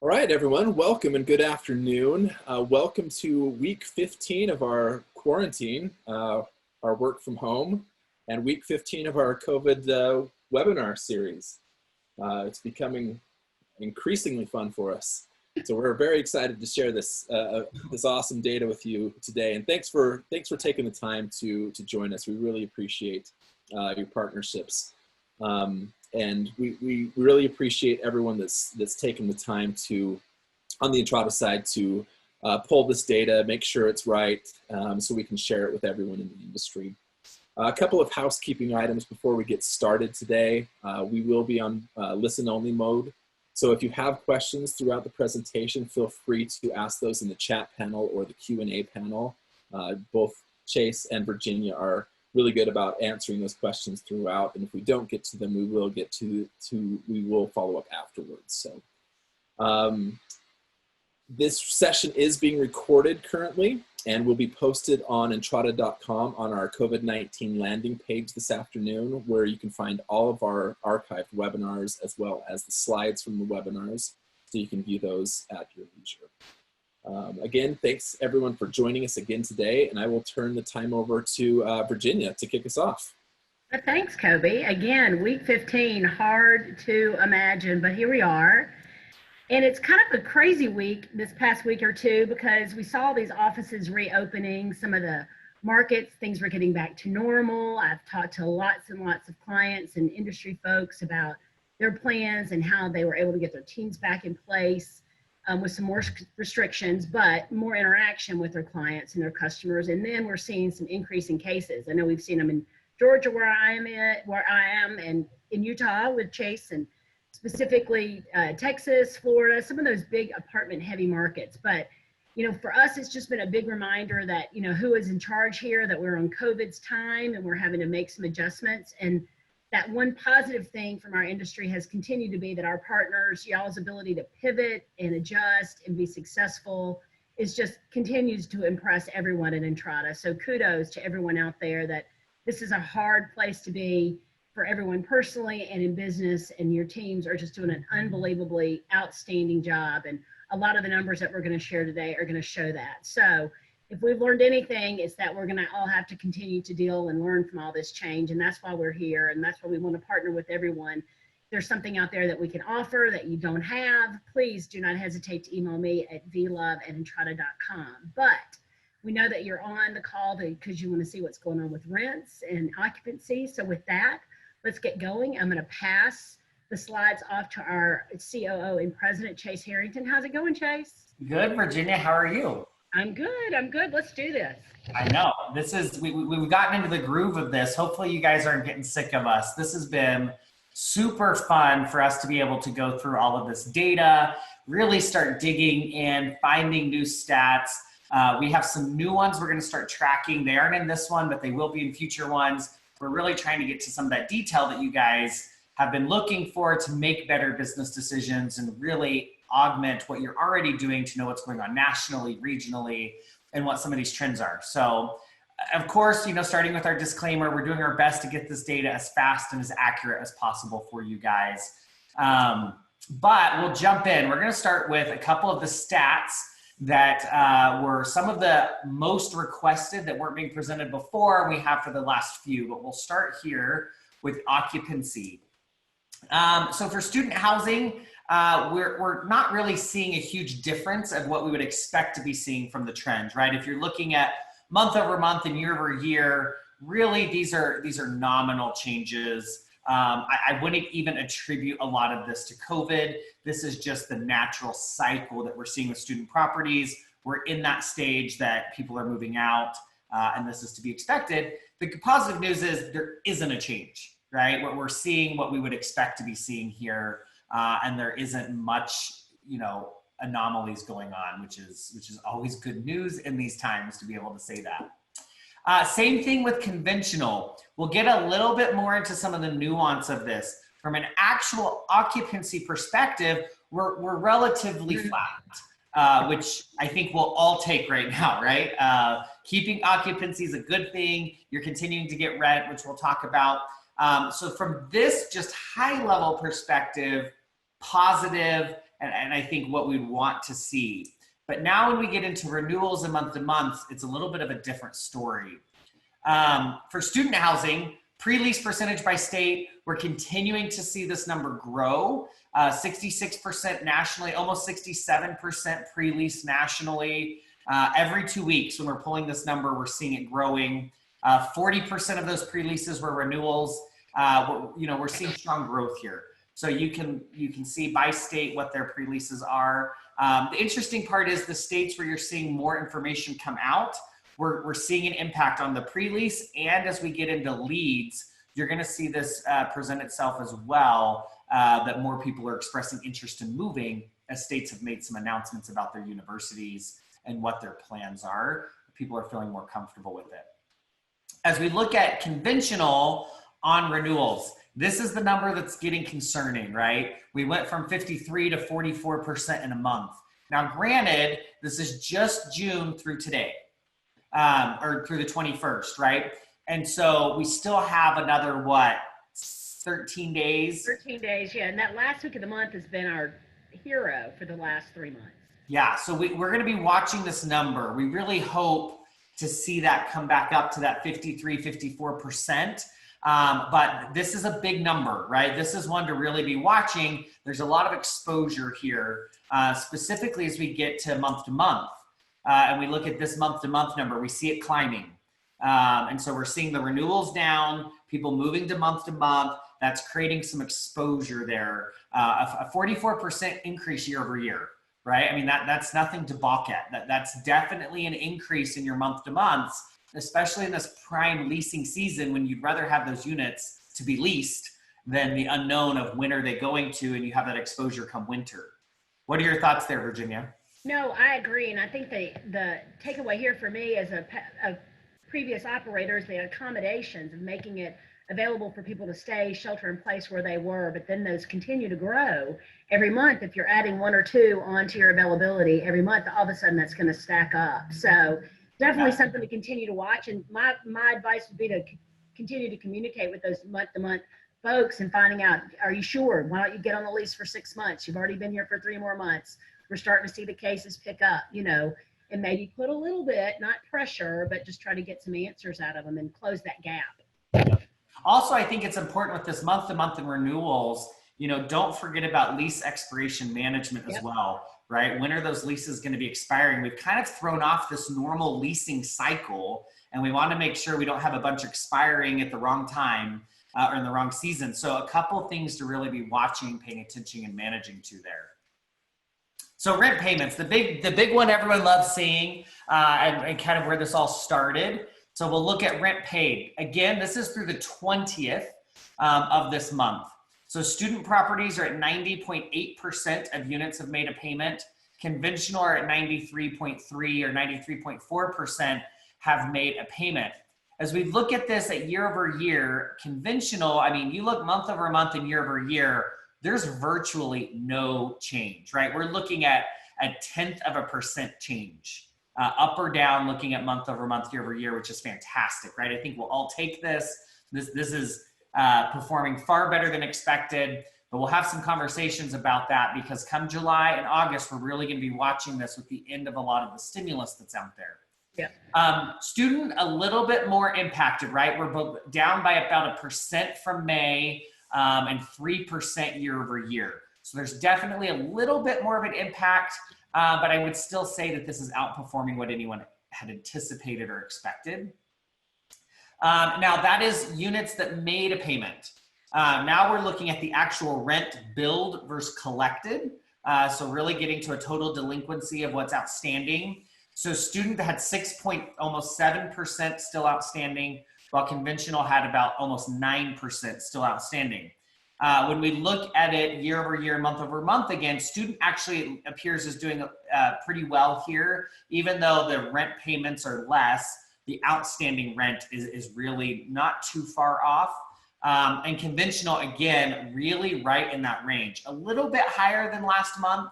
All right, everyone, welcome and good afternoon. Welcome to week 15 of our quarantine, our work from home, and week 15 of our COVID webinar series. It's becoming increasingly fun for us. So we're very excited to share this awesome data with you today. And thanks for taking the time to join us. We really appreciate your partnerships. And we really appreciate everyone that's taken the time to, on the Entrata side, to pull this data, make sure it's right, so we can share it with everyone in the industry. A couple of housekeeping items before we get started today. We will be on listen-only mode. So if you have questions throughout the presentation, feel free to ask those in the chat panel or the Q&A panel. Both Chase and Virginia are really good about answering those questions throughout, and if we don't get to them, we will follow up afterwards. So this session is being recorded currently and will be posted on entrata.com on our COVID-19 landing page this afternoon, where you can find all of our archived webinars as well as the slides from the webinars, so you can view those at your leisure. Again, thanks everyone for joining us again today, and I will turn the time over to Virginia to kick us off. Thanks, Kobe. Again, week 15, hard to imagine, but here we are. And it's kind of a crazy week this past week or two, because we saw these offices reopening, some of the markets, things were getting back to normal. I've talked to lots and lots of clients and industry folks about their plans and how they were able to get their teams back in place. With some more restrictions, but more interaction with their clients and their customers. And then we're seeing some increase in cases. I know we've seen them in Georgia, where I am, and in Utah with Chase, and specifically Texas, Florida, some of those big apartment heavy markets. But, you know, for us, it's just been a big reminder that, you know, who is in charge here, that we're on COVID's time and we're having to make some adjustments. And that one positive thing from our industry has continued to be that our partners, y'all's ability to pivot and adjust and be successful is just continues to impress everyone at Entrata. So kudos to everyone out there, that this is a hard place to be for everyone personally and in business, and your teams are just doing an unbelievably outstanding job. And a lot of the numbers that we're going to share today are going to show that. So if we've learned anything, it's that we're going to all have to continue to deal and learn from all this change. And that's why we're here. And that's why we want to partner with everyone. If there's something out there that we can offer that you don't have, please do not hesitate to email me at vlove@entrata.com. But we know that you're on the call because you want to see what's going on with rents and occupancy. So with that, let's get going. I'm going to pass the slides off to our COO and President, Chase Harrington. How's it going, Chase? Good, Virginia. How are you? I'm good. Let's do this. I know. This is, we've gotten into the groove of this. Hopefully you guys aren't getting sick of us. This has been super fun for us to be able to go through all of this data, really start digging in, finding new stats. We have some new ones we're going to start tracking. They aren't in this one, but they will be in future ones. We're really trying to get to some of that detail that you guys have been looking for to make better business decisions and really augment what you're already doing to know what's going on nationally, regionally, and what some of these trends are. So of course, you know, starting with our disclaimer, we're doing our best to get this data as fast and as accurate as possible for you guys. But we'll jump in. We're going to start with a couple of the stats that were some of the most requested that weren't being presented before, we have for the last few, but we'll start here with occupancy. So for student housing, we're not really seeing a huge difference of what we would expect to be seeing from the trend, right? If you're looking at month over month and year over year, really these are nominal changes. I wouldn't even attribute a lot of this to COVID. This is just the natural cycle that we're seeing with student properties. We're in that stage that people are moving out, and this is to be expected. The positive news is there isn't a change, right? We're seeing what we would expect to be seeing here. And there isn't much, you know, anomalies going on, which is always good news in these times to be able to say that. Same thing with conventional. We'll get a little bit more into some of the nuance of this. From an actual occupancy perspective, we're relatively flat, which I think we'll all take right now, right? Keeping occupancy is a good thing. You're continuing to get rent, which we'll talk about. So from this just high level perspective, positive and I think what we'd want to see. But now when we get into renewals and month to month, it's a little bit of a different story. For student housing, pre-lease percentage by state, we're continuing to see this number grow. 66% nationally, almost 67% pre-lease nationally. Every 2 weeks when we're pulling this number, we're seeing it growing. 40% of those pre-leases were renewals. We're seeing strong growth here. So you can see by state what their pre-leases are. The interesting part is the states where you're seeing more information come out, we're seeing an impact on the pre-lease, and as we get into leads, you're going to see this present itself as well, that more people are expressing interest in moving as states have made some announcements about their universities and what their plans are. People are feeling more comfortable with it. As we look at conventional on renewals, this is the number that's getting concerning, right? We went from 53 to 44% in a month. Now, granted, this is just June through today, or through the 21st, right? And so we still have another, 13 days? 13 days, yeah. And that last week of the month has been our hero for the last 3 months. Yeah, so we're going to be watching this number. We really hope to see that come back up to that 53, 54%. But this is a big number, right? This is one to really be watching. There's a lot of exposure here, specifically as we get to month, and we look at this month number, we see it climbing. And so we're seeing the renewals down, people moving to month. That's creating some exposure there. A 44% increase year over year, right? I mean, that's nothing to balk at. That's definitely an increase in your month to months, especially in this prime leasing season when you'd rather have those units to be leased than the unknown of when are they going to, and you have that exposure come winter. What are your thoughts there, Virginia? No, I agree. And I think the takeaway here for me as a previous operator is the accommodations of making it available for people to stay shelter in place where they were, but then those continue to grow every month. If you're adding 1 or 2 onto your availability every month, all of a sudden that's going to stack up. So definitely something to continue to watch. And my advice would be to continue to communicate with those month-to-month folks and finding out, are you sure? Why don't you get on the lease for 6 months? You've already been here for 3 more months. We're starting to see the cases pick up, and maybe put a little bit, not pressure, but just try to get some answers out of them and close that gap. Also, I think it's important with this month-to-month and renewals, don't forget about lease expiration management as well, right? When are those leases going to be expiring? We've kind of thrown off this normal leasing cycle, and we want to make sure we don't have a bunch expiring at the wrong time or in the wrong season. So a couple of things to really be watching, paying attention, and managing to there. So rent payments, the big one everyone loves seeing, and kind of where this all started. So we'll look at rent paid. Again, this is through the 20th of this month. So student properties are at 90.8% of units have made a payment. Conventional are at 93.3 or 93.4% have made a payment. As we look at this at year over year, conventional, I mean, you look month over month and year over year, there's virtually no change, right? We're looking at 0.1% change. Up or down, looking at month over month, year over year, which is fantastic, right? I think we'll all take this. This is performing far better than expected, but we'll have some conversations about that because come July and August, we're really going to be watching this with the end of a lot of the stimulus that's out there. Yeah. Student, a little bit more impacted, right? We're both down by about 1% from May and 3% year over year. So there's definitely a little bit more of an impact. But I would still say that this is outperforming what anyone had anticipated or expected. Now that is units that made a payment. Now we're looking at the actual rent billed versus collected. So really getting to a total delinquency of what's outstanding. So student had almost 7% still outstanding, while conventional had about almost 9% still outstanding. When we look at it year over year, month over month, again, student actually appears as doing pretty well here. Even though the rent payments are less, the outstanding rent is really not too far off. And conventional, again, really right in that range. A little bit higher than last month,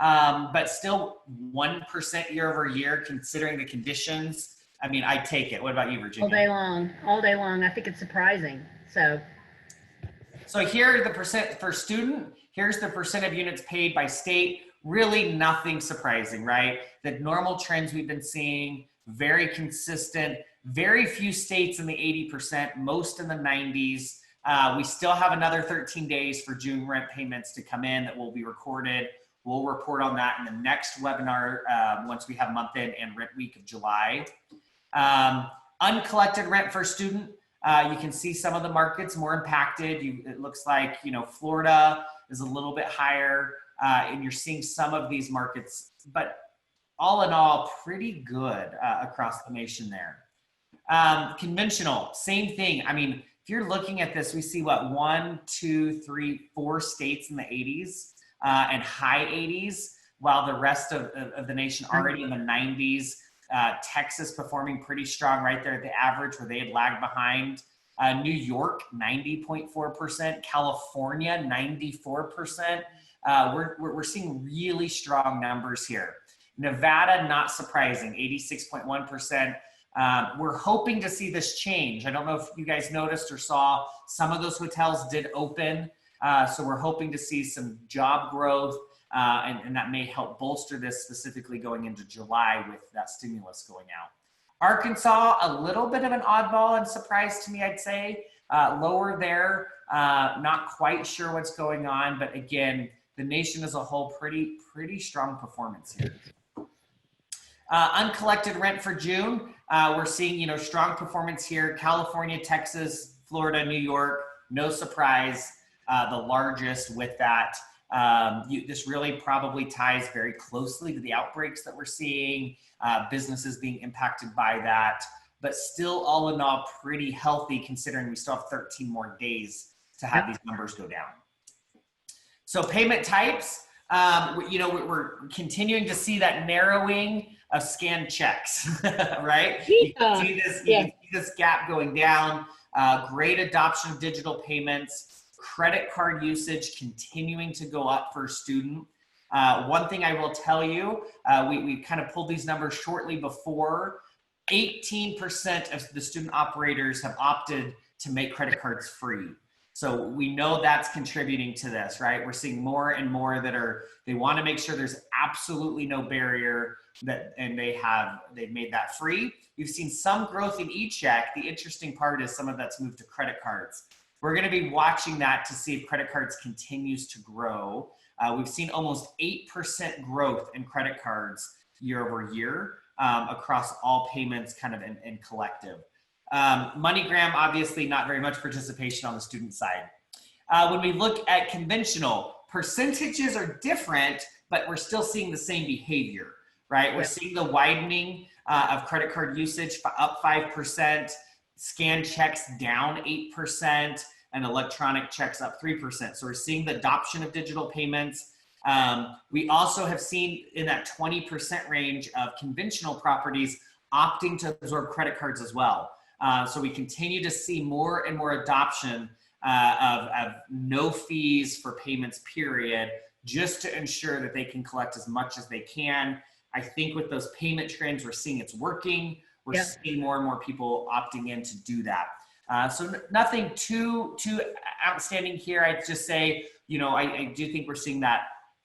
but still 1% year over year, considering the conditions. I mean, I take it. What about you, Virginia? All day long. I think it's surprising. So. So here are the percent for student. Here's the percent of units paid by state. Really nothing surprising, right? The normal trends we've been seeing, very consistent, very few states in the 80%, most in the 90s. We still have another 13 days for June rent payments to come in that will be recorded. We'll report on that in the next webinar once we have month end and rent week of July. Uncollected rent for student. You can see some of the markets more impacted. It looks like, Florida is a little bit higher, and you're seeing some of these markets, but all in all, pretty good across the nation there. Conventional, same thing. I mean, if you're looking at this, we see what, 1, 2, 3, 4 states in the 80s and high 80s, while the rest of the nation already in the 90s. Texas performing pretty strong right there at the average where they had lagged behind. New York, 90.4%. California, 94%. We're seeing really strong numbers here. Nevada, not surprising, 86.1%. We're hoping to see this change. I don't know if you guys noticed or saw, some of those hotels did open. So we're hoping to see some job growth. And that may help bolster this specifically going into July with that stimulus going out. Arkansas, a little bit of an oddball and surprise to me, I'd say. Lower there, not quite sure what's going on, but again, the nation as a whole, pretty strong performance here. Uncollected rent for June, we're seeing, strong performance here. California, Texas, Florida, New York, no surprise, the largest with that. This really probably ties very closely to the outbreaks that we're seeing, businesses being impacted by that, but still all in all pretty healthy considering we still have 13 more days to have these numbers go down. So payment types, we're continuing to see that narrowing of scanned checks, right? You can see this gap going down, great adoption of digital payments. Credit card usage continuing to go up for a student. One thing I will tell you, we kind of pulled these numbers shortly before. 18% of the student operators have opted to make credit cards free. So we know that's contributing to this, right? We're seeing more and more that they want to make sure there's absolutely no barrier and they've made that free. We've seen some growth in e-check. The interesting part is some of that's moved to credit cards. We're going to be watching that to see if credit cards continues to grow. We've seen almost 8% growth in credit cards year over year across all payments kind of in collective. MoneyGram, obviously not very much participation on the student side. When we look at conventional, percentages are different, but we're still seeing the same behavior, right? We're seeing the widening of credit card usage up 5%. Scanned checks down 8% and electronic checks up 3%. So we're seeing the adoption of digital payments. We also have seen in that 20% range of conventional properties opting to absorb credit cards as well. So we continue to see more and more adoption of no fees for payments, period, just to ensure that they can collect as much as they can. I think with those payment trends, we're seeing it's working. We're seeing more and more people opting in to do that. So nothing too outstanding here. I'd just say, I do think we're seeing that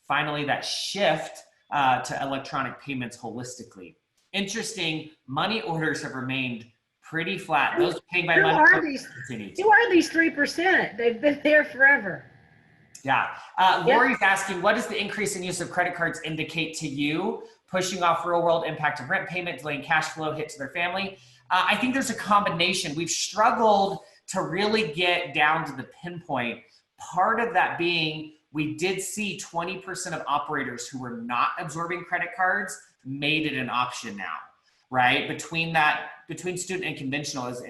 finally that shift to electronic payments holistically. Interesting, money orders have remained pretty flat. Those paid by money orders continue. Who are these 3%? They've been there forever. Yeah. Lori's asking, what does the increase in use of credit cards indicate to you? Pushing off real world impact of rent payment, delaying cash flow hit to their family. I think there's a combination. We've struggled to really get down to the pinpoint. Part of that being, we did see 20% of operators who were not absorbing credit cards made it an option now, right? Between student and conventional is,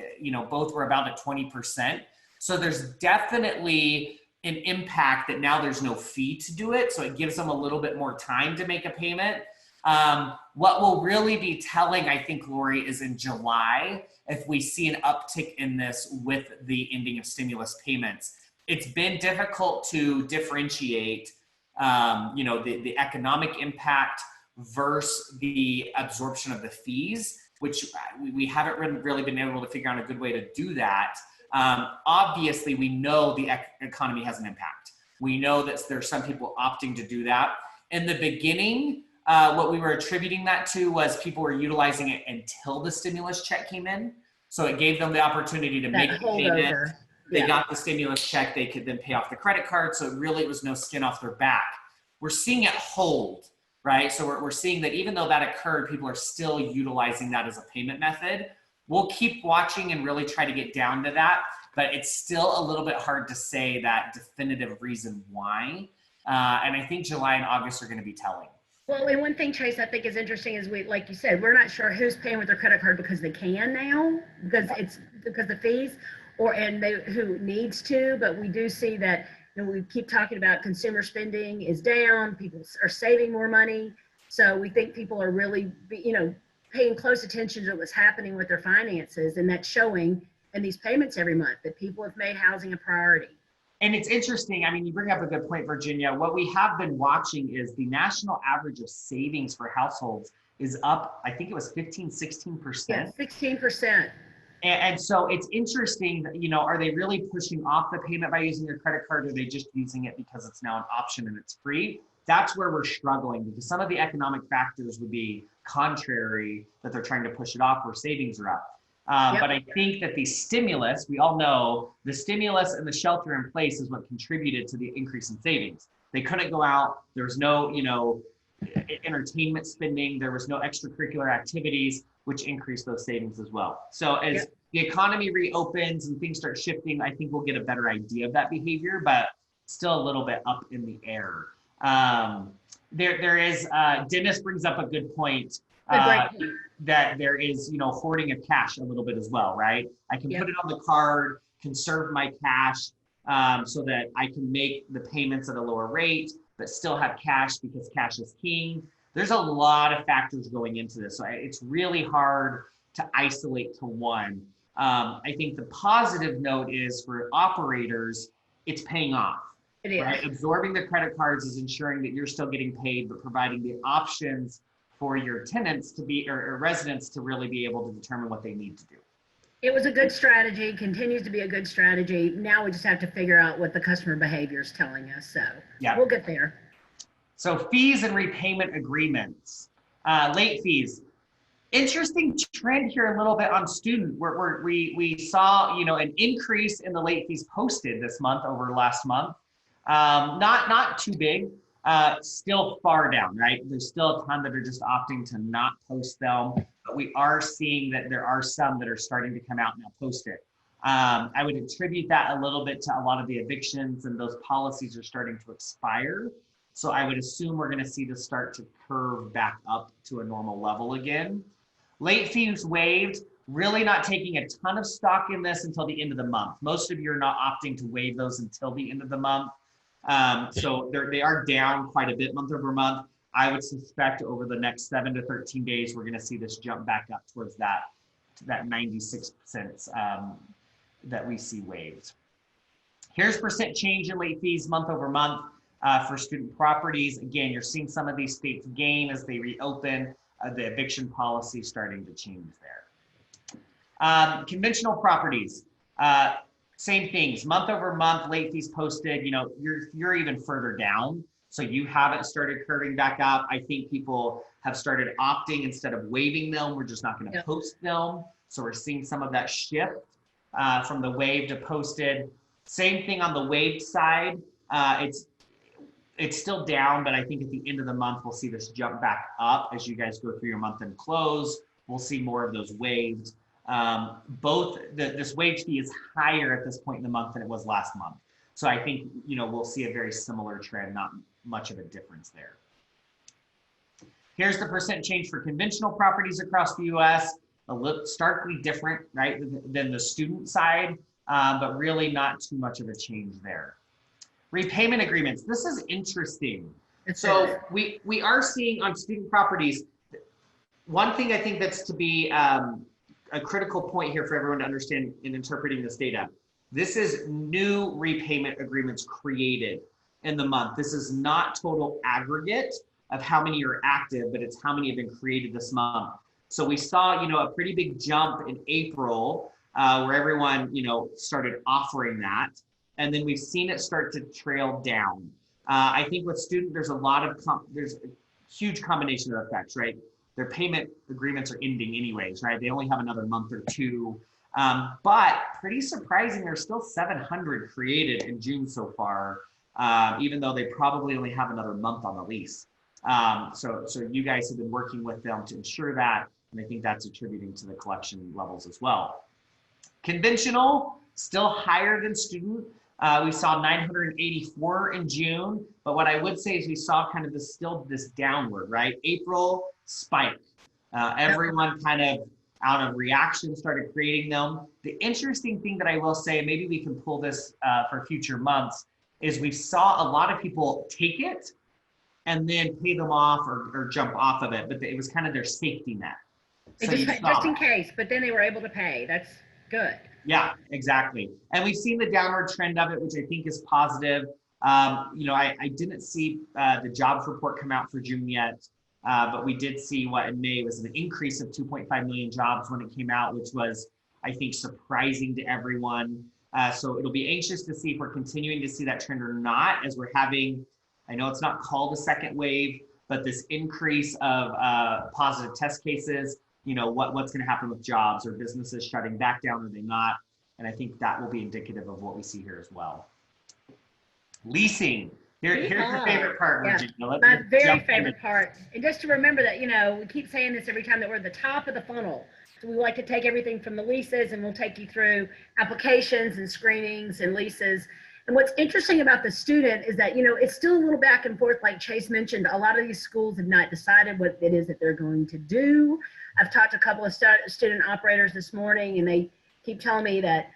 both were about at 20%. So there's definitely an impact that now there's no fee to do it. So it gives them a little bit more time to make a payment. What will really be telling, I think, Lori, is in July, if we see an uptick in this with the ending of stimulus payments. It's been difficult to differentiate, the economic impact versus the absorption of the fees, which we haven't really been able to figure out a good way to do that. Obviously, we know the economy has an impact. We know that there's some people opting to do that. In the beginning, what we were attributing that to was people were utilizing it until the stimulus check came in. So it gave them the opportunity to make a payment. They got the stimulus check, they could then pay off the credit card. So it was no skin off their back. We're seeing it hold, right? So we're seeing that even though that occurred, people are still utilizing that as a payment method. We'll keep watching and really try to get down to that, but it's still a little bit hard to say that definitive reason why. And I think July and August are going to be telling. Well, and one thing, Chase, I think is interesting is like you said, we're not sure who's paying with their credit card because they can now, because the fees, who needs to, but we do see that, we keep talking about consumer spending is down, people are saving more money. So we think people are really, paying close attention to what's happening with their finances, and that's showing in these payments every month that people have made housing a priority. And it's interesting. I mean, you bring up a good point, Virginia. What we have been watching is the national average of savings for households is up, I think it was 16%. Yeah, 16%. And so it's interesting that, are they really pushing off the payment by using their credit card, or are they just using it because it's now an option and it's free? That's where we're struggling, because some of the economic factors would be contrary, that they're trying to push it off where savings are up. But I think that the stimulus, we all know the stimulus and the shelter in place is what contributed to the increase in savings. They couldn't go out. There was no, entertainment spending. There was no extracurricular activities, which increased those savings as well. So as the economy reopens and things start shifting, I think we'll get a better idea of that behavior, but still a little bit up in the air. There is, Dennis brings up a good point. That there is, hoarding of cash a little bit as well, right? I can put it on the card, conserve my cash, so that I can make the payments at a lower rate, but still have cash because cash is king. There's a lot of factors going into this. So it's really hard to isolate to one. I think the positive note is for operators, it's paying off. It is. Right? Absorbing the credit cards is ensuring that you're still getting paid, but providing the options for your tenants to be, or residents to really be able to determine what they need to do. It was a good strategy, continues to be a good strategy. Now we just have to figure out what the customer behavior is telling us. So we'll get there. So fees and repayment agreements, late fees. Interesting trend here a little bit on student, where we saw, an increase in the late fees posted this month over last month. Not too big. Still far down, right? There's still a ton that are just opting to not post them, but we are seeing that there are some that are starting to come out and now post it. I would attribute that a little bit to a lot of the evictions, and those policies are starting to expire. So I would assume we're going to see this start to curve back up to a normal level again. Late fees waived, really not taking a ton of stock in this until the end of the month. Most of you are not opting to waive those until the end of the month. So they are down quite a bit month over month. I would suspect over the next 7 to 13 days, we're going to see this jump back up towards that 96% that we see waived. Here's percent change in late fees month over month for student properties. Again, you're seeing some of these states gain as they reopen. The eviction policy starting to change there. Conventional properties. Same things, month over month, late fees posted, you're even further down. So you haven't started curving back up. I think people have started opting instead of waiving them. We're just not going to post them. So we're seeing some of that shift from the waived to posted. Same thing on the waived side. It's still down, but I think at the end of the month, we'll see this jump back up as you guys go through your month end close. We'll see more of those waived. This wage fee is higher at this point in the month than it was last month. So I think, we'll see a very similar trend, not much of a difference there. Here's the percent change for conventional properties across the US, a little starkly different, right, than the student side, but really not too much of a change there. Repayment agreements, this is interesting. So we are seeing on student properties, one thing I think that's to be a critical point here for everyone to understand in interpreting this data. This is new repayment agreements created in the month. This is not total aggregate of how many are active, but it's how many have been created this month. So we saw, a pretty big jump in April where everyone, started offering that. And then we've seen it start to trail down. I think with student, there's there's a huge combination of effects, right? Their payment agreements are ending anyways, right? They only have another month or two. But pretty surprising, there's still 700 created in June so far, even though they probably only have another month on the lease. So you guys have been working with them to ensure that, and I think that's attributing to the collection levels as well. Conventional, still higher than student. We saw 984 in June, but what I would say is we saw kind of this downward, right? April spike. Everyone kind of out of reaction started creating them. The interesting thing that I will say, maybe we can pull this for future months, is we saw a lot of people take it and then pay them off or jump off of it, but it was kind of their safety net. So just in case, but then they were able to pay. That's good. Yeah, exactly. And we've seen the downward trend of it, which I think is positive. I didn't see the jobs report come out for June yet, but we did see what in May was an increase of 2.5 million jobs when it came out, which was, I think, surprising to everyone. So it'll be anxious to see if we're continuing to see that trend or not, as we're having, I know it's not called a second wave, but this increase of positive test cases, what's going to happen with jobs or businesses shutting back down, or they not? And I think that will be indicative of what we see here as well. Leasing. Here's your favorite part, Virginia. Yeah. My very favorite part. And just to remember that, we keep saying this every time, that we're at the top of the funnel. So we like to take everything from the leases, and we'll take you through applications and screenings and leases. And what's interesting about the student is that, it's still a little back and forth. Like Chase mentioned, a lot of these schools have not decided what it is that they're going to do. I've talked to a couple of student operators this morning, and they keep telling me that,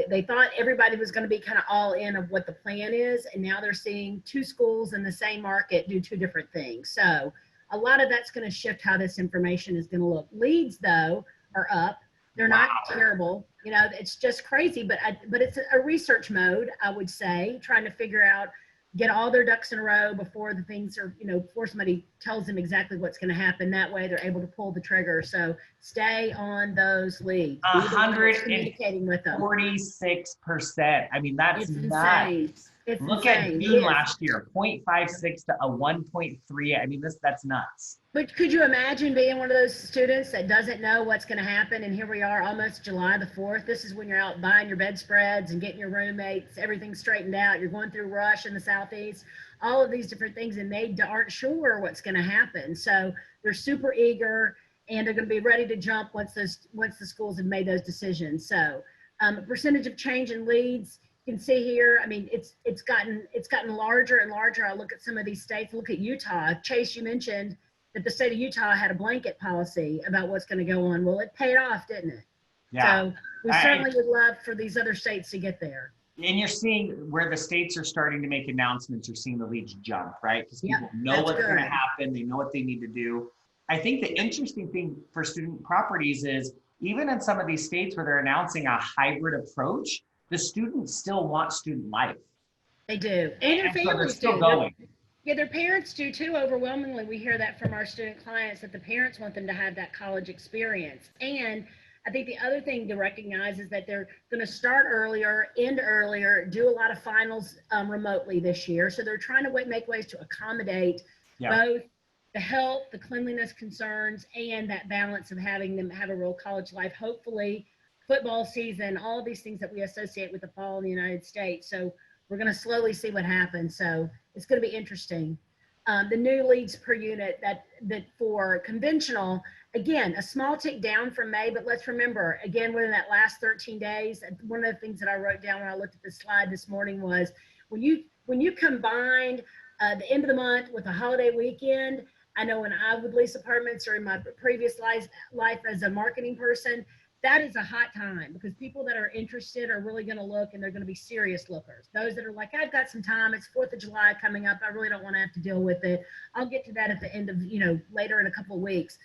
they thought everybody was going to be kind of all in of what the plan is. And now they're seeing two schools in the same market do two different things. So a lot of that's going to shift how this information is going to look. Leads, though, are up. They're not terrible. It's just crazy, but it's a research mode, I would say, trying to figure out, get all their ducks in a row before the things are, before somebody tells them exactly what's going to happen. That way they're able to pull the trigger. So stay on those leads. 146%. I mean, that's nuts. Look at June last year, 0.56 to a 1.3. I mean, that's nuts. But could you imagine being one of those students that doesn't know what's going to happen? And here we are, almost July the 4th. This is when you're out buying your bedspreads and getting your roommates, everything straightened out. You're going through rush in the Southeast, all of these different things, and they aren't sure what's going to happen. So they're super eager, and they're going to be ready to jump once the schools have made those decisions. So percentage of change in leads, you can see here, I mean, it's gotten larger and larger. I look at some of these states, look at Utah. Chase, you mentioned that the state of Utah had a blanket policy about what's going to go on. Well, it paid off, didn't it? Yeah. So we certainly would love for these other states to get there. And you're seeing where the states are starting to make announcements, you're seeing the leads jump, right? Because people know what's going to happen. They know what they need to do. I think the interesting thing for student properties is, even in some of these states where they're announcing a hybrid approach, the students still want student life. They do. And their families still going. Yeah, their parents do too. Overwhelmingly, we hear that from our student clients, that the parents want them to have that college experience. And I think the other thing to recognize is that they're going to start earlier, end earlier, do a lot of finals remotely this year. So they're trying to make ways to accommodate both the health, the cleanliness concerns, and that balance of having them have a real college life. Hopefully, football season, all of these things that we associate with the fall in the United States. So we're going to slowly see what happens. So it's going to be interesting. The new leads per unit that for conventional, again, a small tick down from May, but let's remember, again, within that last 13 days, one of the things that I wrote down when I looked at the slide this morning was, when you combined the end of the month with a holiday weekend, I know when I would lease apartments, or in my previous life as a marketing person, that is a hot time, because people that are interested are really going to look, and they're going to be serious lookers. Those that are like, I've got some time, it's 4th of July coming up, I really don't want to have to deal with it. I'll get to that at the end of, later in a couple of weeks.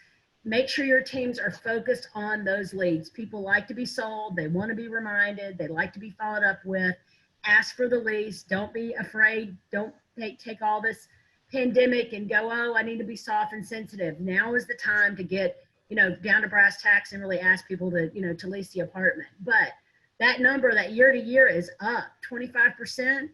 Make sure your teams are focused on those leads. People like to be sold. They want to be reminded. They like to be followed up with. Ask for the lease. Don't be afraid. Don't take all this pandemic and go, oh, I need to be soft and sensitive. Now is the time to get down to brass tacks and really ask people to, to lease the apartment. But that number, that year to year, is up 25%.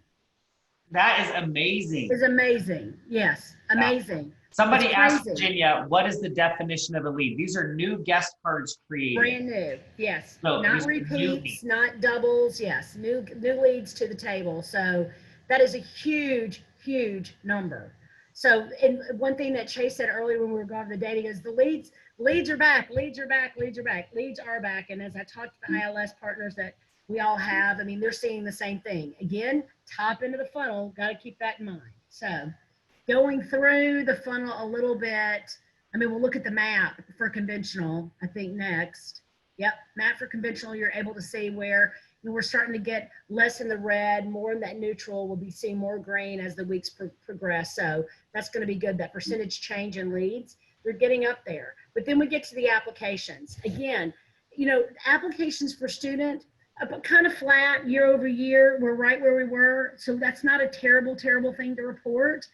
That is amazing. Is amazing. Yes, amazing. Somebody asked Virginia, what is the definition of a lead? These are new guest cards created. Brand new, yes. So not repeats, not doubles. Yes, new leads to the table. So that is a huge, huge number. So, and one thing that Chase said earlier when we were going over the data is the leads are back, leads are back, leads are back, leads are back. And as I talked to the ILS partners that we all have, I mean, they're seeing the same thing. Again, top end of the funnel, got to keep that in mind. So going through the funnel a little bit, I mean, we'll look at the map for conventional, I think next. Yep, map for conventional, you're able to see where we're starting to get less in the red, more in that neutral. We'll be seeing more green as the weeks progress. So that's going to be good. That percentage change in leads, they're getting up there. But then we get to the applications. Again, applications for student, kind of flat year over year. We're right where we were. So that's not a terrible, terrible thing to report.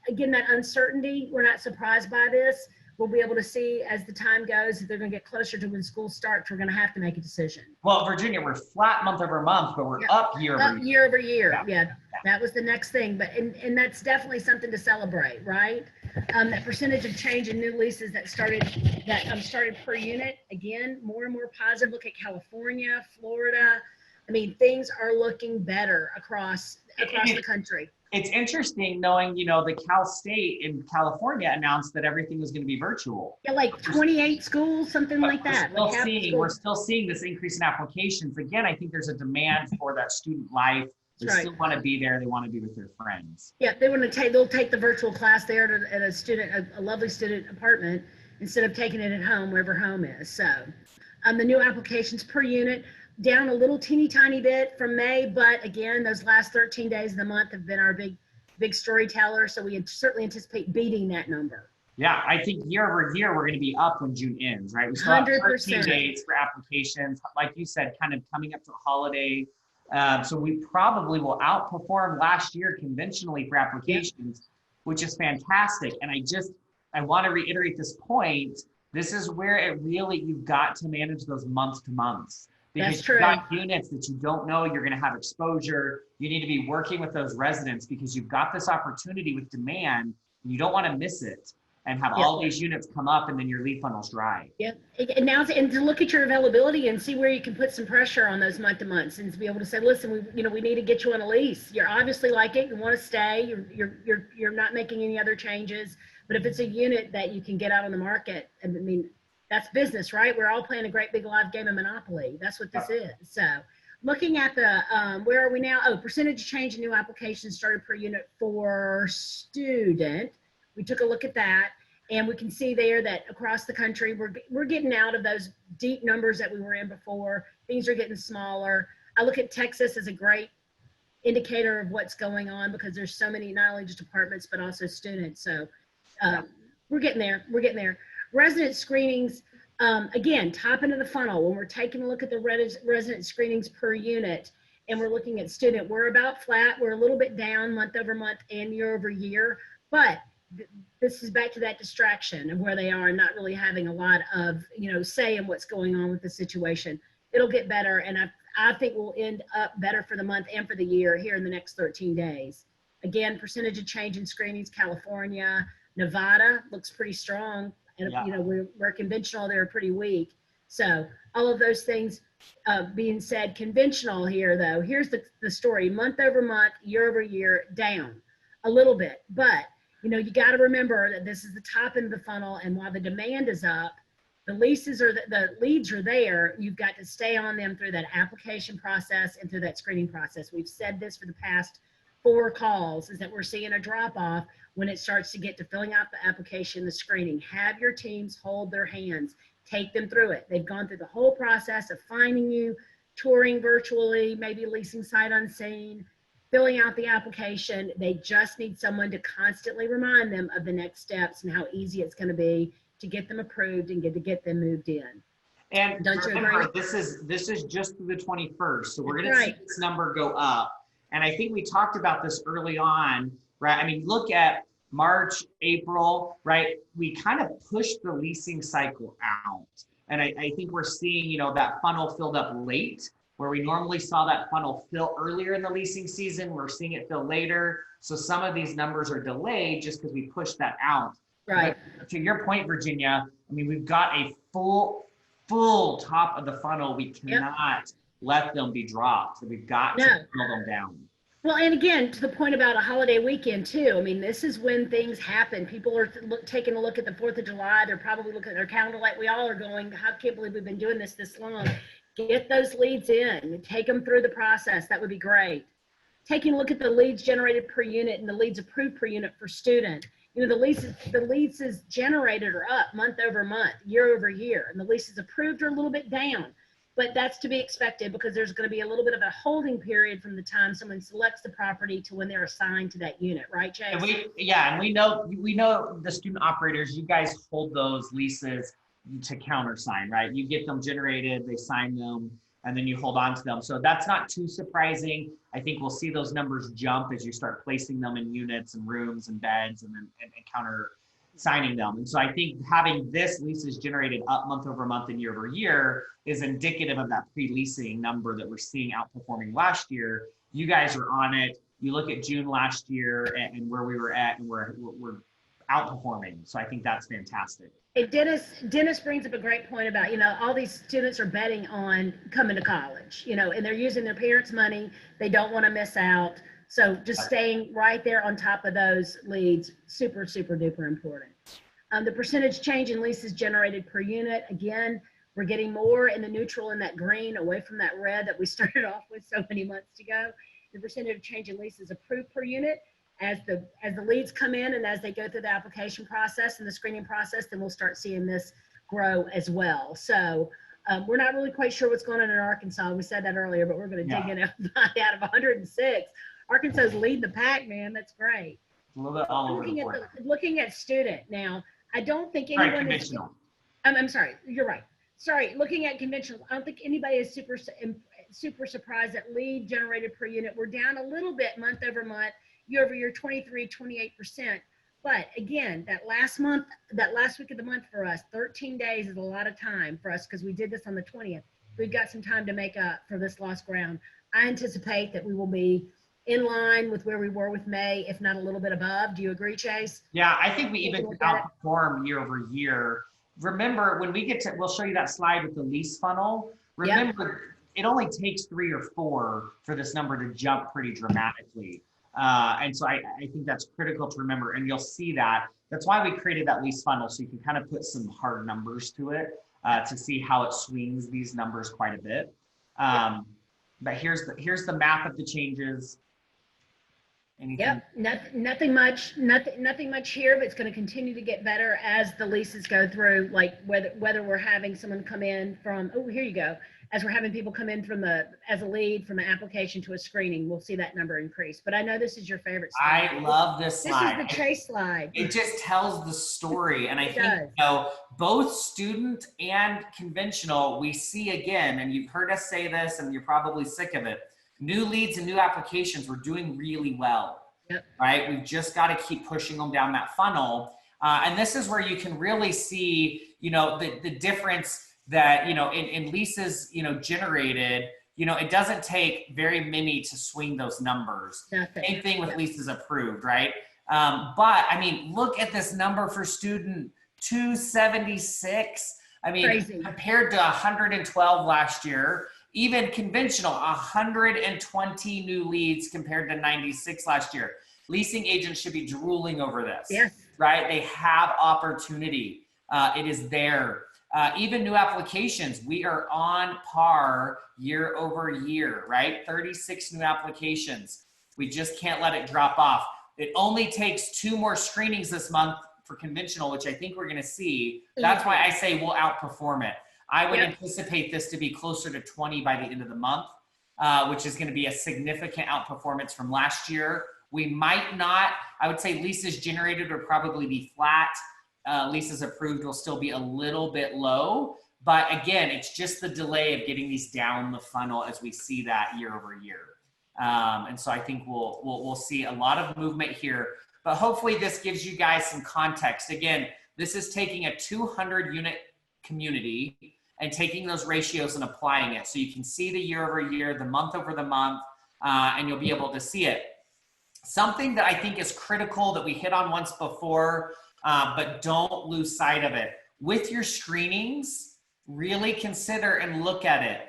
Again, that uncertainty, we're not surprised by this. We'll be able to see as the time goes, if they're going to get closer to when school starts, we're going to have to make a decision. Well, Virginia, we're flat month over month, but we're up year over year. Year over year. Yeah, that was the next thing. But and that's definitely something to celebrate, right? That percentage of change in new leases that started per unit, again, more and more positive. Look at California, Florida. I mean, things are looking better across the country. It's interesting knowing, the Cal State in California announced that everything was going to be virtual. Yeah, like 28 schools, something like that. We're still seeing this increase in applications. Again, I think there's a demand for that student life. They still want to be there. They want to be with their friends. Yeah, they'll take the virtual class there at a lovely student apartment instead of taking it at home, wherever home is. So the new applications per unit, down a little teeny tiny bit from May, but again, those last 13 days of the month have been our big storyteller. So we certainly anticipate beating that number. Yeah, I think year over year, we're going to be up when June ends, right? We still have 13 days for applications. Like you said, kind of coming up to the holiday. So we probably will outperform last year conventionally for applications, which is fantastic. And I want to reiterate this point. This is where you've got to manage those month to months. Because you've got units that you don't know, you're going to have exposure. You need to be working with those residents because you've got this opportunity with demand and you don't want to miss it and have all these units come up and then your lead funnel's dry. Yeah, and now to look at your availability and see where you can put some pressure on those month to months and to be able to say, listen, we need to get you on a lease. You're obviously like it, you want to stay, you're not making any other changes. But if it's a unit that you can get out on the market, I mean, that's business, right? We're all playing a great big live game of Monopoly. That's what this is. So looking at the, where are we now? Oh, percentage change in new applications started per unit for student. We took a look at that and we can see there that across the country, we're getting out of those deep numbers that we were in before. Things are getting smaller. I look at Texas as a great indicator of what's going on because there's so many, not only just apartments, but also students. So we're getting there. Resident screenings, again, top end of the funnel. When we're taking a look at the resident screenings per unit and we're looking at student, we're about flat. We're a little bit down month over month and year over year, but this is back to that distraction of where they are and not really having a lot of, say in what's going on with the situation. It'll get better. And I think we'll end up better for the month and for the year here in the next 13 days. Again, percentage of change in screenings, California, Nevada looks pretty strong. And, we're conventional, they're pretty weak. So all of those things being said, conventional here, though, here's the story. Month over month, year over year, down a little bit. But, you got to remember that this is the top end of the funnel. And while the demand is up, the leads are there. You've got to stay on them through that application process and through that screening process. We've said this for the past 4 calls, is that we're seeing a drop off when it starts to get to filling out the application, the screening. Have your teams hold their hands, take them through it. They've gone through the whole process of finding you, touring virtually, maybe leasing sight unseen, filling out the application. They just need someone to constantly remind them of the next steps and how easy it's going to be to get them approved and to get them moved in. And remember, this is just through the 21st. So we're going to see this number go up. And I think we talked about this early on, right? I mean, look at March, April, right? We kind of pushed the leasing cycle out. And I think we're seeing, you know, that funnel filled up late, where we normally saw that funnel fill earlier in the leasing season. We're seeing it fill later. So some of these numbers are delayed just because we pushed that out. Right. But to your point, Virginia, I mean, we've got a full top of the funnel. We cannot let them be dropped. We've got to pull them down. Well, and again, to the point about a holiday weekend too. I mean, this is when things happen. People are taking a look at the 4th of July. They're probably looking at their calendar like we all are going, I can't believe we've been doing this long. Get those leads in, take them through the process. That would be great. Taking a look at the leads generated per unit and the leads approved per unit for student. You know, the leases generated are up month over month, year over year, and the leases approved are a little bit down. But that's to be expected because there's going to be a little bit of a holding period from the time someone selects the property to when they're assigned to that unit, right, Chase? And we know the student operators, you guys hold those leases to countersign, right? You get them generated, they sign them, and then you hold on to them. So that's not too surprising. I think we'll see those numbers jump as you start placing them in units and rooms and beds and counter signing them. And so I think having this leases generated up month over month and year over year is indicative of that pre-leasing number that we're seeing outperforming last year. You guys are on it. You look at June last year and where we were at, and we're outperforming. So I think that's fantastic. Hey, Dennis brings up a great point about, you know, all these students are betting on coming to college, you know, and they're using their parents' money. They don't want to miss out. So just staying right there on top of those leads, super, super duper important. The percentage change in leases generated per unit, again, we're getting more in the neutral and that green, away from that red that we started off with so many months ago. The percentage change in leases approved per unit, as the leads come in and as they go through the application process and the screening process, then we'll start seeing this grow as well. So we're not really quite sure what's going on in Arkansas. We said that earlier, but we're going to dig in out of 106. Arkansas is leading the pack, man. That's great. A little bit all over the board. Looking at student now, I don't think anyone is conventional. I'm sorry, you're right. Sorry, looking at conventional, I don't think anybody is super surprised that lead generated per unit. We're down a little bit month over month, year over year, 28%. But again, that last week of the month for us, 13 days is a lot of time for us because we did this on the 20th. We've got some time to make up for this lost ground. I anticipate that we will be in line with where we were with May, if not a little bit above. Do you agree, Chase? Yeah, I think we even outperform year over year. Remember, when we get to, we'll show you that slide with the lease funnel. Remember, it only takes 3 or 4 for this number to jump pretty dramatically. And so I think that's critical to remember, and you'll see that. That's why we created that lease funnel, so you can kind of put some hard numbers to it to see how it swings these numbers quite a bit. But here's the math of the changes. Anything? Yep, nothing much here, but it's going to continue to get better as the leases go through, like whether we're having someone come in from, oh, here you go, as we're having people come in from as a lead from an application to a screening, we'll see that number increase. But I know this is your favorite slide. I love this slide. This is the Chase slide. It just tells the story. And I think, you know, both student and conventional, we see again, and you've heard us say this and you're probably sick of it, new leads and new applications, we're doing really well, right? We've just got to keep pushing them down that funnel. And this is where you can really see, you know, the difference that, you know, in leases, you know, generated, you know, it doesn't take very many to swing those numbers. Same thing with leases approved, right? But I mean, look at this number for student, 276. I mean, crazy. Compared to 112 last year. Even conventional, 120 new leads compared to 96 last year. Leasing agents should be drooling over this, right? They have opportunity. It is there. Even new applications, we are on par year over year, right? 36 new applications. We just can't let it drop off. It only takes 2 more screenings this month for conventional, which I think we're going to see. That's why I say we'll outperform it. I would anticipate this to be closer to 20 by the end of the month, which is going to be a significant outperformance from last year. We might not, I would say leases generated will probably be flat. Leases approved will still be a little bit low. But again, it's just the delay of getting these down the funnel as we see that year over year. And so I think we'll see a lot of movement here. but hopefully this gives you guys some context. Again, this is taking a 200 unit community and taking those ratios and applying it. So you can see the year over year, the month over the month, and you'll be able to see it. Something that I think is critical that we hit on once before, but don't lose sight of it. With your screenings, really consider and look at it.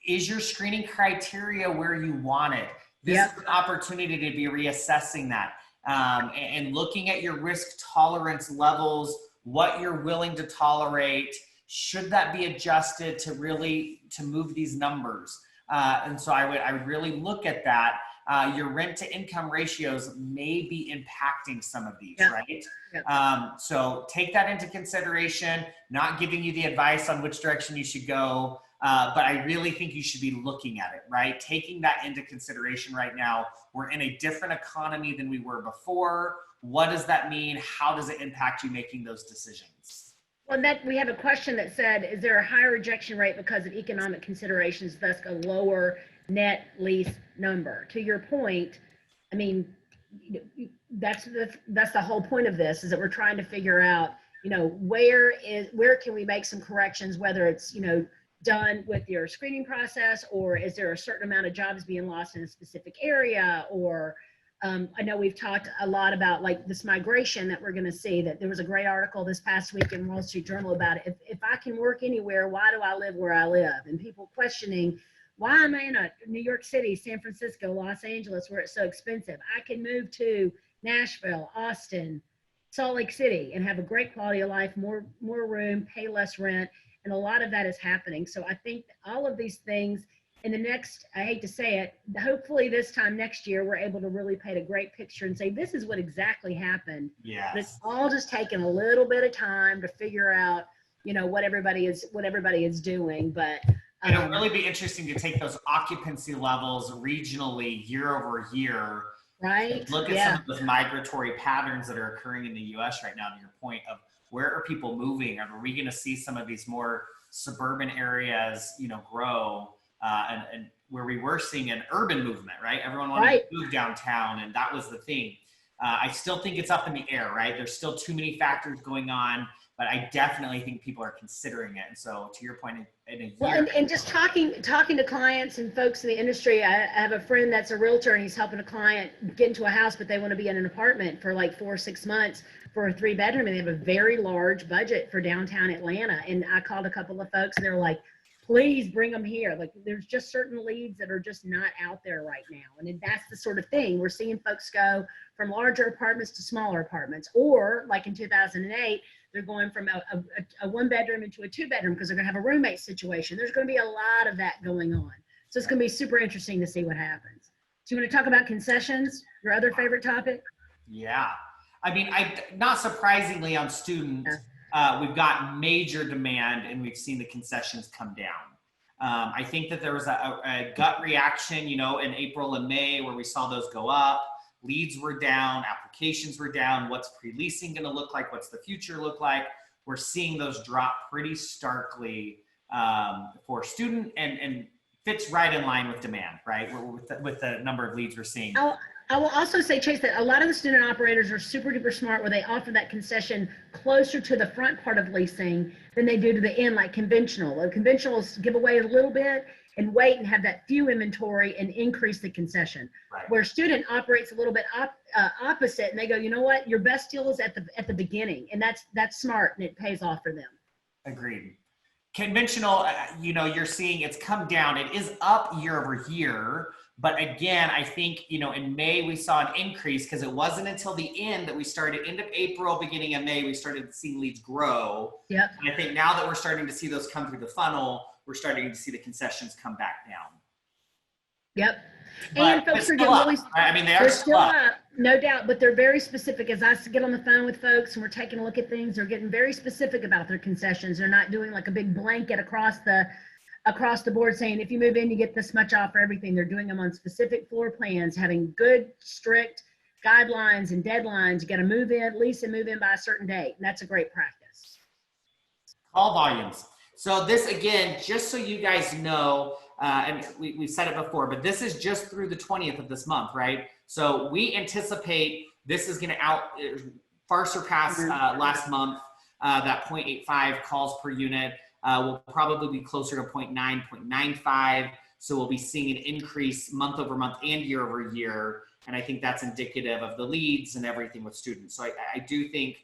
Is your screening criteria where you want it? This is an opportunity to be reassessing that and looking at your risk tolerance levels, what you're willing to tolerate. Should that be adjusted to move these numbers? And so I really look at that. Your rent to income ratios may be impacting some of these, right? So take that into consideration, not giving you the advice on which direction you should go, but I really think you should be looking at it, right? Taking that into consideration right now. We're in a different economy than we were before. What does that mean? How does it impact you making those decisions? Well, we have a question that said, is there a higher rejection rate because of economic considerations, thus a lower net lease number? To your point, I mean, that's the whole point of this, is that we're trying to figure out, where can we make some corrections, whether it's, done with your screening process, or is there a certain amount of jobs being lost in a specific area, or I know we've talked a lot about like this migration that we're going to see. That there was a great article this past week in Wall Street Journal about it. If I can work anywhere, why do I live where I live? And people questioning, why am I in New York City, San Francisco, Los Angeles, where it's so expensive? I can move to Nashville, Austin, Salt Lake City, and have a great quality of life, more room, pay less rent. And a lot of that is happening. So I think all of these things in the next, I hate to say it, hopefully this time next year, we're able to really paint a great picture and say, this is what exactly happened. Yes. But it's all just taking a little bit of time to figure out, what everybody is doing. But it'll really be interesting to take those occupancy levels regionally year over year. Right. Look at some of those migratory patterns that are occurring in the US right now, to your point of where are people moving? Are we going to see some of these more suburban areas, grow and where we were seeing an urban movement, right? Everyone wanted to move downtown, and that was the thing. I still think it's up in the air, right? There's still too many factors going on, but I definitely think people are considering it. And so to your point, in a year. Well, and just talking to clients and folks in the industry, I have a friend that's a realtor, and he's helping a client get into a house, but they want to be in an apartment for like 4 or 6 months for a 3-bedroom, and they have a very large budget for downtown Atlanta. And I called a couple of folks, and they're like, please bring them here. Like, there's just certain leads that are just not out there right now. And that's the sort of thing we're seeing folks go from larger apartments to smaller apartments, or like in 2008, they're going from a 1-bedroom into a 2-bedroom because they're going to have a roommate situation. There's going to be a lot of that going on. So it's going to be super interesting to see what happens. So you want to talk about concessions, your other favorite topic? Yeah. I mean, not surprisingly on student, we've got major demand, and we've seen the concessions come down. I think that there was a gut reaction, in April and May, where we saw those go up. Leads were down, applications were down. What's pre-leasing going to look like? What's the future look like? We're seeing those drop pretty starkly for student, and fits right in line with demand, right? With the number of leads we're seeing. I will also say, Chase, that a lot of the student operators are super duper smart, where they offer that concession closer to the front part of leasing than they do to the end, like conventional. The conventionals give away a little bit and wait and have that few inventory and increase the concession. Right. Where student operates a little bit opposite, and they go, you know what, your best deal is at the beginning, and that's smart, and it pays off for them. Agreed. Conventional, you're seeing it's come down. It is up year over year. But again, I think, in May, we saw an increase because it wasn't until the end that we started, end of April, beginning of May, we started seeing leads grow. Yep. And I think now that we're starting to see those come through the funnel, we're starting to see the concessions come back down. Yep. But And folks are still getting up, really, right? I mean, they're still up, no doubt, but they're very specific. As I get on the phone with folks and we're taking a look at things, they're getting very specific about their concessions. They're not doing like a big blanket across the board saying, if you move in, you get this much off for everything. They're doing them on specific floor plans, having good, strict guidelines and deadlines. You got to move in, lease and move in by a certain date. And that's a great practice. Call volumes. So this, again, just so you guys know, and we've said it before, but this is just through the 20th of this month, right? So we anticipate This is going to far surpass last month. That 0.85 calls per unit will probably be closer to 0.9, 0.95. So we'll be seeing an increase month over month and year over year. And I think that's indicative of the leads and everything with students. So I do think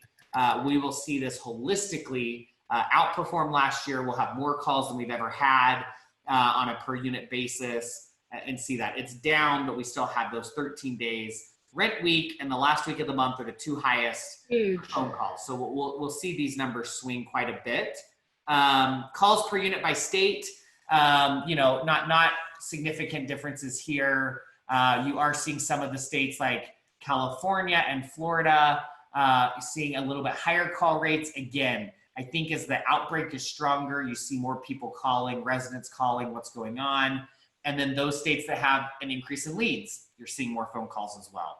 we will see this holistically outperform last year. We'll have more calls than we've ever had on a per unit basis and see that. It's down, but we still have those 13 days. Rent week and the last week of the month are the two highest phone calls. So we'll see these numbers swing quite a bit. Calls per unit by state, not significant differences here. You are seeing some of the states like California and Florida seeing a little bit higher call rates. Again, I think as the outbreak is stronger, you see more people calling, residents calling what's going on. And then those states that have an increase in leads, you're seeing more phone calls as well.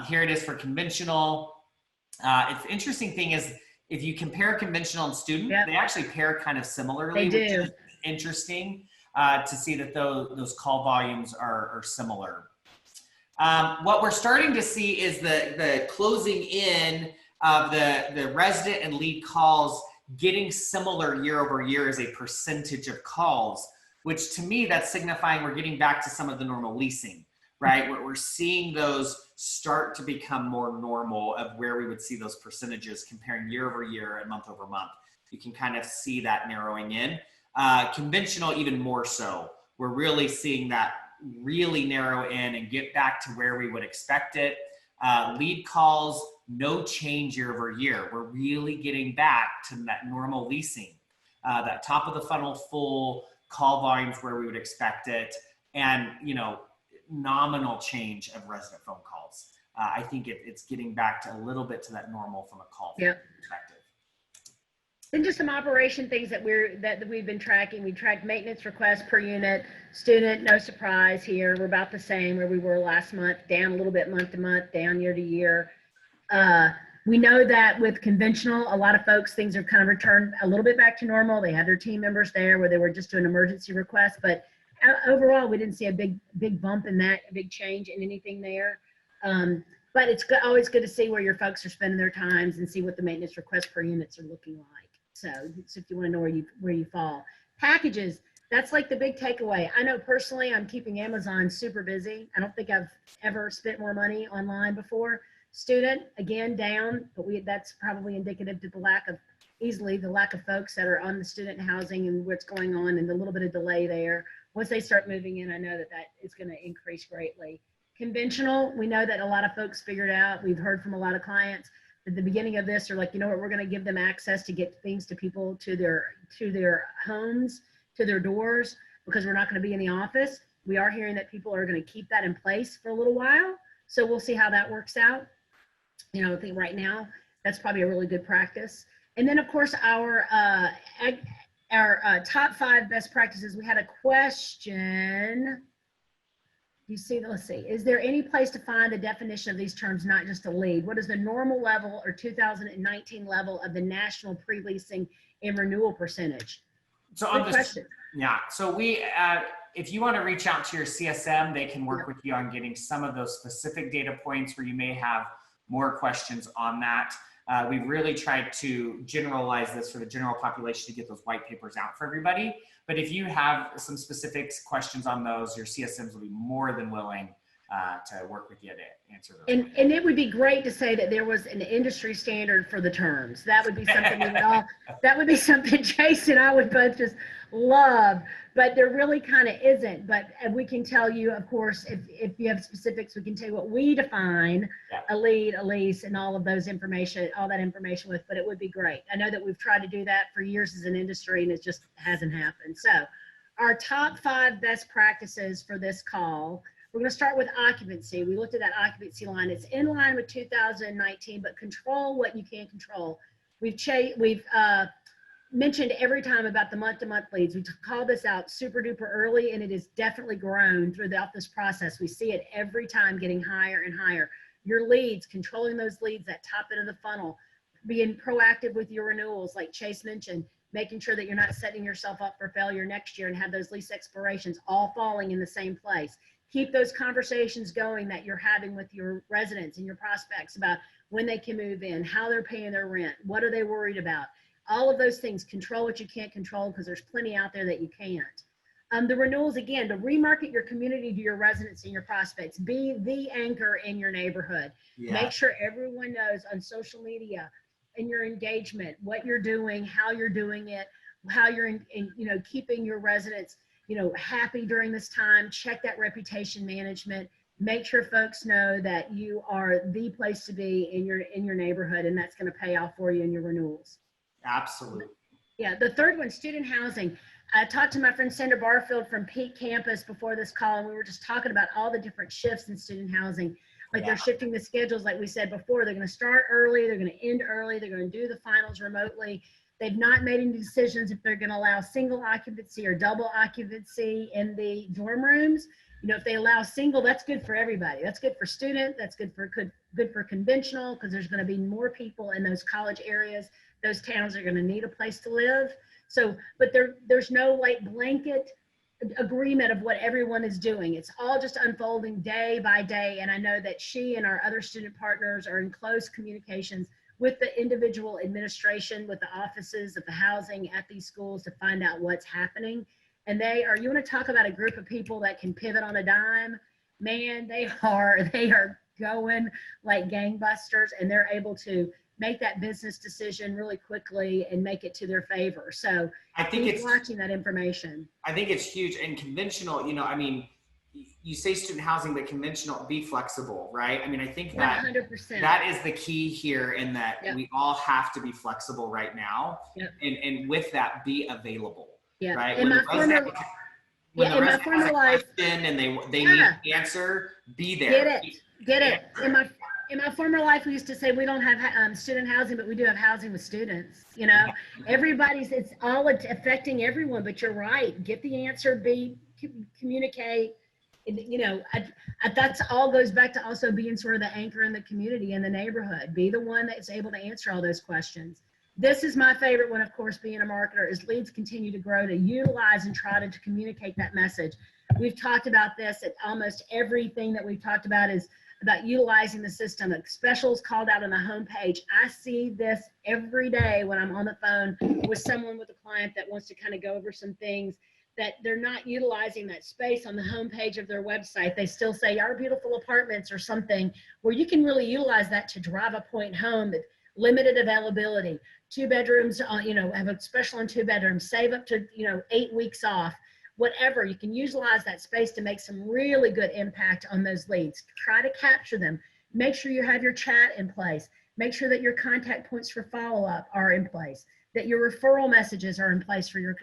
Here it is for conventional. It's the interesting thing is if you compare conventional and student, they actually pair kind of similarly, which is interesting to see that those call volumes are similar. What we're starting to see is the closing in of the resident and lead calls getting similar year over year as a percentage of calls, which to me, that's signifying we're getting back to some of the normal leasing, right? We're seeing those start to become more normal of where we would see those percentages comparing year over year and month over month. You can kind of see that narrowing in. Conventional, even more so. We're really seeing that really narrow in and get back to where we would expect it. Lead calls, no change year over year. We're really getting back to that normal leasing, that top of the funnel full call volumes where we would expect it, and nominal change of resident phone calls. I think it's getting back to a little bit to that normal from a call perspective. And just some operation things that we've been tracking. We tracked maintenance requests per unit, student, no surprise here. We're about the same where we were last month, down a little bit month to month, down year to year. We know that with conventional, a lot of folks, things have kind of returned a little bit back to normal. They had their team members there where they were just doing emergency requests, but overall, we didn't see a big bump in that, a big change in anything there. But it's always good to see where your folks are spending their times and see what the maintenance requests per units are looking like. So if you want to know where you fall. Packages, that's like the big takeaway. I know personally, I'm keeping Amazon super busy. I don't think I've ever spent more money online before. Student, again, down, but that's probably indicative to the lack of folks that are on the student housing and what's going on and the little bit of delay there. Once they start moving in, I know that is going to increase greatly. Conventional, we know that a lot of folks figured out, we've heard from a lot of clients at the beginning of this, they're like, you know what, we're going to give them access to get things to people, to their homes, to their doors, because we're not going to be in the office. We are hearing that people are going to keep that in place for a little while. So we'll see how that works out. I think right now, that's probably a really good practice. And then of course, our top 5 best practices, we had a question. You see, let's see. Is there any place to find the definition of these terms, not just a lead? What is the normal level or 2019 level of the national pre-leasing and renewal percentage? So So we, if you want to reach out to your CSM, they can work with you on getting some of those specific data points where you may have more questions on that. We've really tried to generalize this for the general population to get those white papers out for everybody. But if you have some specific questions on those, your CSMs will be more than willing to work with you to answer those. And it would be great to say that there was an industry standard for the terms. That would be something that would be something Chase and I would both just love, but there really kind of isn't. But we can tell you, of course, if you have specifics, we can tell you what we define a lead, a lease, and all that information with, but it would be great. I know that we've tried to do that for years as an industry and it just hasn't happened. So our top 5 best practices for this call. We're going to start with occupancy. We looked at that occupancy line. It's in line with 2019, but control what you can control. We've mentioned every time about the month-to-month leads. We call this out super duper early, and it has definitely grown throughout this process. We see it every time getting higher and higher. Your leads, controlling those leads, that top end of the funnel, being proactive with your renewals, like Chase mentioned, making sure that you're not setting yourself up for failure next year and have those lease expirations all falling in the same place. Keep those conversations going that you're having with your residents and your prospects about when they can move in, how they're paying their rent, what are they worried about. All of those things. Control what you can't control, because there's plenty out there that you can't. The renewals, again, to remarket your community to your residents and your prospects. Be the anchor in your neighborhood. Yeah. Make sure everyone knows on social media, in your engagement, what you're doing, how you're doing it, how you're keeping your residents happy during this time. Check that reputation management. Make sure folks know that you are the place to be in your neighborhood, and that's going to pay off for you in your renewals. Absolutely. Yeah, the third one, student housing. I talked to my friend Sandra Barfield from Peak Campus before this call, and we were just talking about all the different shifts in student housing. Like they're shifting the schedules, like we said before. They're going to start early, they're going to end early, they're going to do the finals remotely. They've not made any decisions if they're going to allow single occupancy or double occupancy in the dorm rooms. If they allow single, that's good for everybody. That's good for student, that's good for conventional, because there's going to be more people in those college areas. Those towns are going to need a place to live. So, but there's no like blanket agreement of what everyone is doing. It's all just unfolding day by day. And I know that she and our other student partners are in close communications with the individual administration, with the offices of the housing at these schools to find out what's happening. And you want to talk about a group of people that can pivot on a dime? Man, they are going like gangbusters, and they're able to make that business decision really quickly and make it to their favor. So I think keep watching that information. I think it's huge. And conventional, you say student housing, but conventional, be flexible, right? I think that 100%. that is the key here, in that we all have to be flexible right now. Yep. And with that, be available. Yeah. Right. In When my former life, and they need an answer, be there. Get it. In my former life, we used to say we don't have student housing, but we do have housing with students. It's all affecting everyone. But you're right. Get the answer. Communicate. That's all goes back to also being sort of the anchor in the community, in the neighborhood. Be the one that's able to answer all those questions. This is my favorite one, of course, being a marketer, is leads continue to grow, to utilize and try to communicate that message. We've talked about this at almost everything that we've talked about is about utilizing the system. Specials called out on the homepage. I see this every day when I'm on the phone with someone, with a client that wants to kind of go over some things, that they're not utilizing that space on the homepage of their website. They still say our beautiful apartments or something, where you can really utilize that to drive a point home. That limited availability, 2 bedrooms, have a special on 2 bedrooms, save up to 8 weeks off. Whatever, you can utilize that space to make some really good impact on those leads. Try to capture them. Make sure you have your chat in place. Make sure that your contact points for follow-up are in place, that your referral messages are in place for your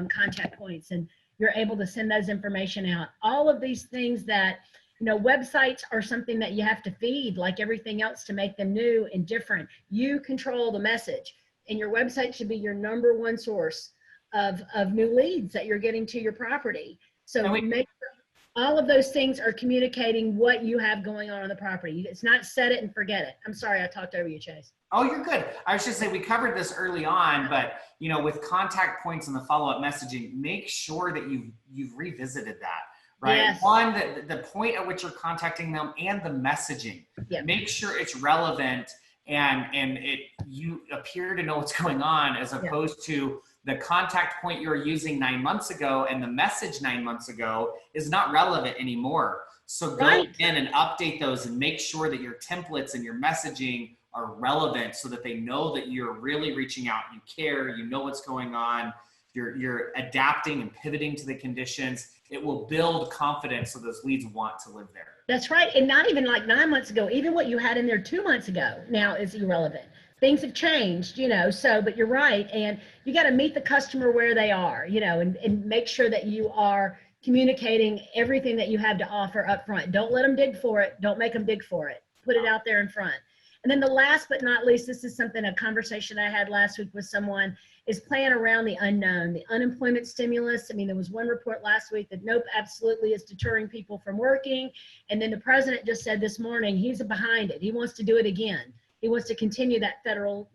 contact points, and you're able to send those information out. All of these things that, websites are something that you have to feed like everything else to make them new and different. You control the message, and your website should be your number one source of new leads that you're getting to your property. So make sure all of those things are communicating what you have going on the property. It's not set it and forget it. I'm sorry, I talked over you, Chase. Oh, you're good. I was just saying, we covered this early on, but with contact points and the follow-up messaging, make sure that you've revisited that, right? Yes. One, the point at which you're contacting them, and the messaging. Yeah. Make sure it's relevant and you appear to know what's going on, as opposed to the contact point you were using 9 months ago and the message 9 months ago is not relevant anymore. So go in and update those and make sure that your templates and your messaging are relevant, so that they know that you're really reaching out, you care, you know what's going on, you're adapting and pivoting to the conditions. It will build confidence, so those leads want to live there. That's right. And not even like 9 months ago, even what you had in there 2 months ago now is irrelevant. Things have changed, but you're right. And you got to meet the customer where they are, and make sure that you are communicating everything that you have to offer up front. Don't let them dig for it. Don't make them dig for it. Put it out there in front. And then the last but not least, this is a conversation I had last week with someone, is plan around the unknown, the unemployment stimulus. There was one report last week that nope, absolutely is deterring people from working. And then the president just said this morning, he's behind it. He wants to do it again. He wants to continue that federal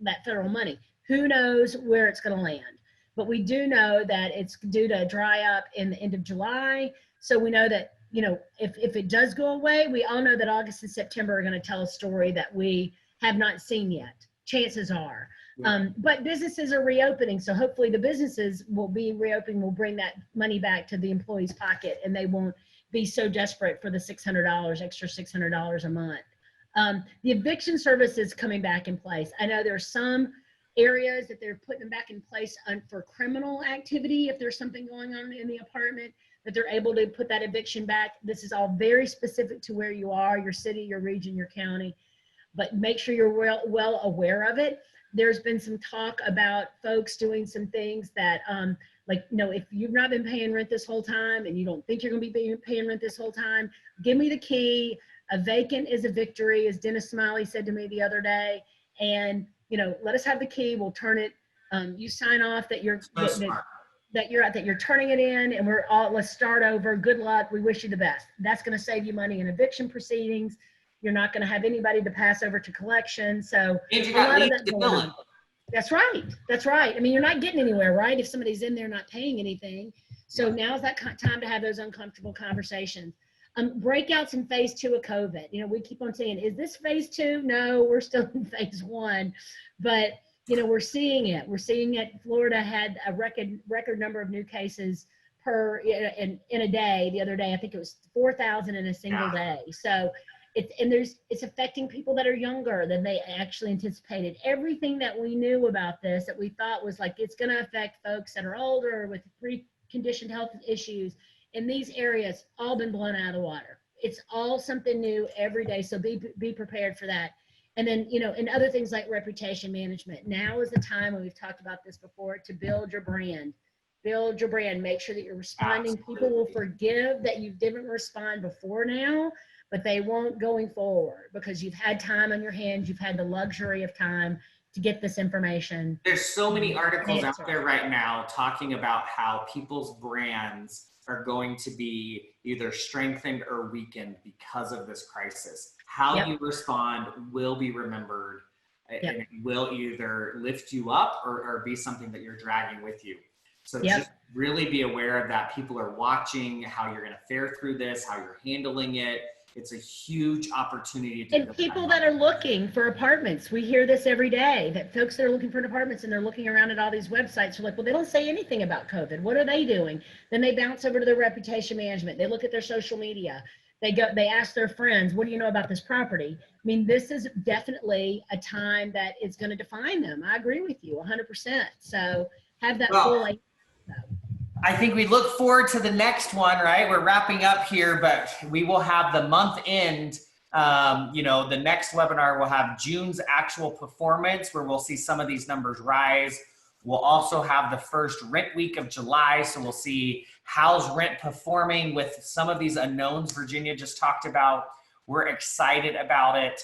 money. Who knows where it's going to land? But we do know that it's due to dry up in the end of July. So we know that you know, if it does go away, we all know that August and September are going to tell a story that we have not seen yet. Chances are. But businesses are reopening. So hopefully the businesses will be reopening, will bring that money back to the employee's pocket, and they won't be so desperate for the $600, extra $600 a month. The eviction service is coming back in place. I know there's some areas that they're putting them back in place for criminal activity. If there's something going on in the apartment, that they're able to put that eviction back. This is all very specific to where you are, your city, your region, your county, but make sure you're well aware of it. There's been some talk about folks doing some things that, like, you know, if you've not been paying rent this whole time and you don't think you're going to be paying rent this whole time, give me the key. A vacant is a victory, as Dennis Smiley said to me the other day. And, you know, let us have the key. We'll turn it. You sign off that you're that you're turning it in, and let's start over. Good luck. We wish you the best. That's going to save you money in eviction proceedings. You're not going to have anybody to pass over to collection. So a lot of that going on. That's right. That's right. I mean, you're not getting anywhere, right? If somebody's in there not paying anything. So now's that time to have those uncomfortable conversations. Breakouts in phase 2 of COVID. You know, we keep on saying, is this phase 2? No, we're still in phase 1, but you know, we're seeing it. We're seeing it. Florida had a record number of new cases in a day. The other day, I think it was 4,000 in a single day. So it's affecting people that are younger than they actually anticipated. Everything that we knew about this, that we thought was like, it's going to affect folks that are older with pre-conditioned health issues in these areas, all been blown out of the water. It's all something new every day. So be prepared for that. And then, you know, and other things like reputation management. Now is the time, and we've talked about this before, to build your brand. Build your brand. Make sure that you're responding. Absolutely. People will forgive that you didn't respond before now, but they won't going forward because you've had time on your hands. You've had the luxury of time to get this information. There's so many articles out there right now talking about how people's brands are going to be either strengthened or weakened because of this crisis. How you respond will be remembered, and it will either lift you up or be something that you're dragging with you. So just really be aware of that. People are watching how you're going to fare through this, how you're handling it. It's a huge opportunity. And people that are looking for apartments, we hear this every day, that folks that are looking for apartments and they're looking around at all these websites are like, well, they don't say anything about COVID. What are they doing? Then they bounce over to their reputation management. They look at their social media. They ask their friends, what do you know about this property? I mean, this is definitely a time that is going to define them. I agree with you 100%. So have that full idea. I think we look forward to the next one, right? We're wrapping up here, but we will have the month end. You know, the next webinar will have June's actual performance, where we'll see some of these numbers rise. We'll also have the first rent week of July. So we'll see how's rent performing with some of these unknowns Virginia just talked about. We're excited about it.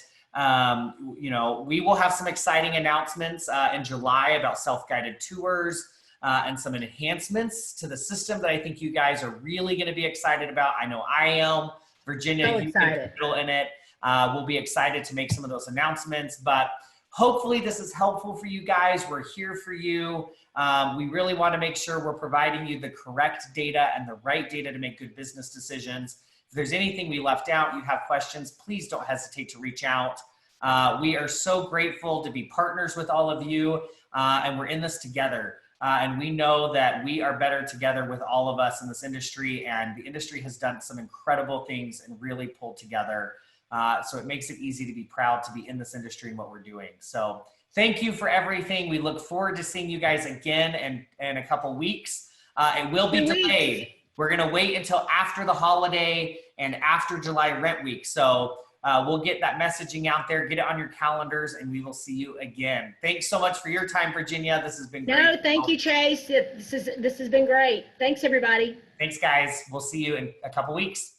You know, we will have some exciting announcements in July about self-guided tours. And some enhancements to the system that I think you guys are really going to be excited about. I know I am. Virginia, you can fill in it. We'll be excited to make some of those announcements, but hopefully this is helpful for you guys. We're here for you. We really want to make sure we're providing you the correct data and the right data to make good business decisions. If there's anything we left out, you have questions, please don't hesitate to reach out. We are so grateful to be partners with all of you, and we're in this together. And we know that we are better together with all of us in this industry, and the industry has done some incredible things and really pulled together. So it makes it easy to be proud to be in this industry and what we're doing. So thank you for everything. We look forward to seeing you guys again in a couple weeks. It will be delayed. We're going to wait until after the holiday and after July rent week. So we'll get that messaging out there, get it on your calendars, and we will see you again. Thanks so much for your time, Virginia. This has been great. No, thank you, Chase. This has been great. Thanks, everybody. Thanks, guys. We'll see you in a couple weeks.